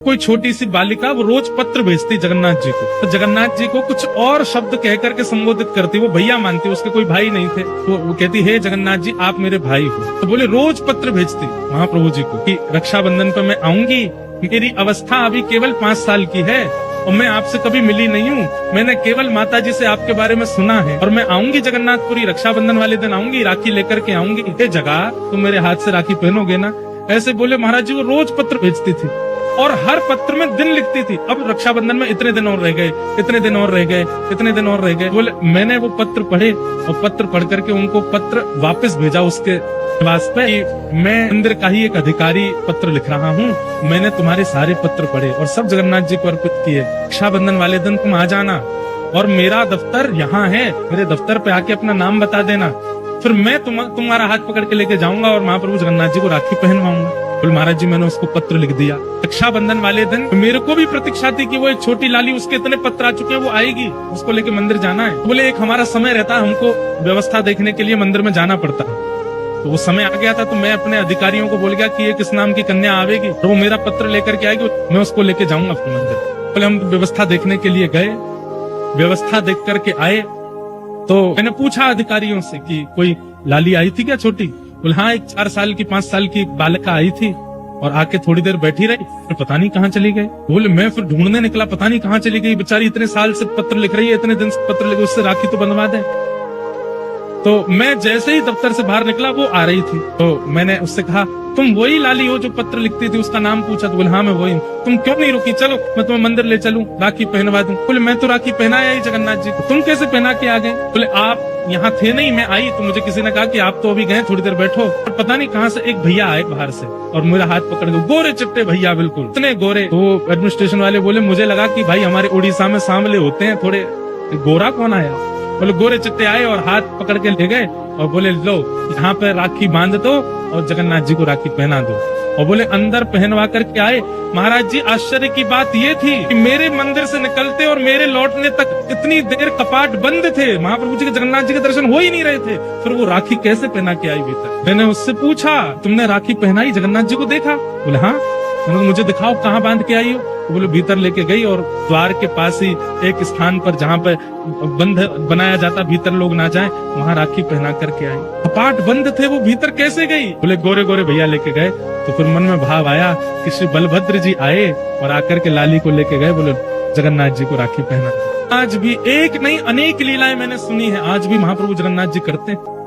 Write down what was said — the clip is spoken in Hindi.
कोई छोटी सी बालिका वो रोज पत्र भेजती जगन्नाथ जी को, तो जगन्नाथ जी को कुछ और शब्द कह करके संबोधित करती, वो भैया मानती, उसके कोई भाई नहीं थे, तो वो कहती हे जगन्नाथ जी आप मेरे भाई हो। तो बोले रोज पत्र भेजती महाप्रभु जी को कि रक्षाबंधन पे मैं आऊंगी, मेरी अवस्था अभी केवल 5 साल की है और मैं आपसे कभी मिली नहीं हूँ, मैंने केवल माता जी से आपके बारे में सुना है और मैं आऊंगी जगन्नाथपुरी, रक्षाबंधन वाले दिन आऊंगी, राखी लेकर के आऊंगी, ये जगह तुम मेरे हाथ से राखी पहनोगे ना। ऐसे बोले महाराज जी, वो रोज पत्र भेजती थी और हर पत्र में दिन लिखती थी, अब रक्षाबंधन में इतने दिन और रह गए, इतने दिन और रह गए, इतने दिन और रह गए। बोले मैंने वो पत्र पढ़े और पत्र पढ़ करके उनको पत्र वापस भेजा उसके निवास पे, मैं मंदिर का ही एक अधिकारी पत्र लिख रहा हूँ, मैंने तुम्हारे सारे पत्र पढ़े और सब जगन्नाथ जी को अर्पित किए, रक्षाबंधन वाले दिन तुम आ जाना और मेरा दफ्तर यहाँ है, मेरे दफ्तर पे आके अपना नाम बता देना, फिर मैं तुम्हारा हाथ पकड़ के लेके जाऊंगा और महाप्रभु जगन्नाथ जी को राखी पहनवाऊंगा। बोले महाराज जी मैंने उसको पत्र लिख दिया। रक्षाबंधन वाले दिन मेरे को भी प्रतीक्षा थी कि वो एक छोटी लाली, उसके इतने पत्र आ चुके हैं, वो आएगी, उसको लेके मंदिर जाना है। बोले एक हमारा समय रहता है, हमको व्यवस्था देखने के लिए मंदिर में जाना पड़ता है, तो वो समय आ गया था, तो मैं अपने अधिकारियों को बोल गया कि ये किस नाम की कन्या आवेगी और वो मेरा पत्र लेकर के आएगी, मैं उसको लेके जाऊंगा अपने मंदिर। बोले हम व्यवस्था देखने के लिए गए, व्यवस्था देख करके आए, तो मैंने पूछा अधिकारियों से कि कोई लाली आई थी क्या छोटी? बोले हाँ, एक 4 साल की 5 साल की बालिका आई थी और आके थोड़ी देर बैठी रही, फिर पता नहीं कहाँ चली गई। बोले मैं फिर ढूंढने निकला, पता नहीं कहाँ चली गई, बेचारी इतने साल से पत्र लिख रही है, इतने दिन से पत्र लिख, उससे राखी तो बंधवा दे। तो मैं जैसे ही दफ्तर से बाहर निकला वो आ रही थी, तो मैंने उससे कहा तुम वही लाली हो जो पत्र लिखती थी? उसका नाम पूछा तो बोले हाँ मैं वही हूँ। तुम क्यों नहीं रुकी, चलो मैं तुम्हें मंदिर ले चलूं, राखी पहनवा दूं। बोले मैं तो राखी पहनाया ही जगन्नाथ जी को, तुम कैसे पहना के आ गए? बोले आप यहाँ थे नहीं, मैं आई तो मुझे किसी ने कहा कि आप तो अभी गए, थोड़ी देर बैठो। और पता नहीं कहाँ से एक भैया आए बाहर से और मेरा हाथ पकड़ के, गोरे चिट्टे भैया, बिल्कुल इतने गोरे। तो एडमिनिस्ट्रेशन वाले बोले मुझे लगा कि भाई हमारे उड़ीसा में सांवले होते हैं थोड़े, गोरा कौन आया? बोले गोरे चिट्टे आए और हाथ पकड़ के ले गए और बोले लो यहाँ पे राखी बांध दो और जगन्नाथ जी को राखी पहना दो। और बोले अंदर पहनवा करके आए। महाराज जी आश्चर्य की बात ये थी कि मेरे मंदिर से निकलते और मेरे लौटने तक इतनी देर कपाट बंद थे, महाप्रभु जी के, जगन्नाथ जी के दर्शन हो ही नहीं रहे थे, फिर वो राखी कैसे पहना के आई भीतर? मैंने उससे पूछा तुमने राखी पहनाई, जगन्नाथ जी को देखा? बोले हाँ। मैंने मुझे दिखाओ कहाँ बांध के आई हो? तो बोले भीतर लेके गई और द्वार के पास ही एक स्थान पर जहाँ पर बंद बनाया जाता, भीतर लोग ना जाए, वहाँ राखी पहना करके आई। कपाट बंद थे, वो भीतर कैसे गई? बोले गोरे गोरे भैया लेके गए। तो फिर मन में भाव आया कि श्री बलभद्र जी आए और आकर के लाली को लेके गए, बोले जगन्नाथ जी को राखी पहना। आज भी एक नहीं अनेक लीलाएं मैंने सुनी है, आज भी महाप्रभु जगन्नाथ जी करते हैं।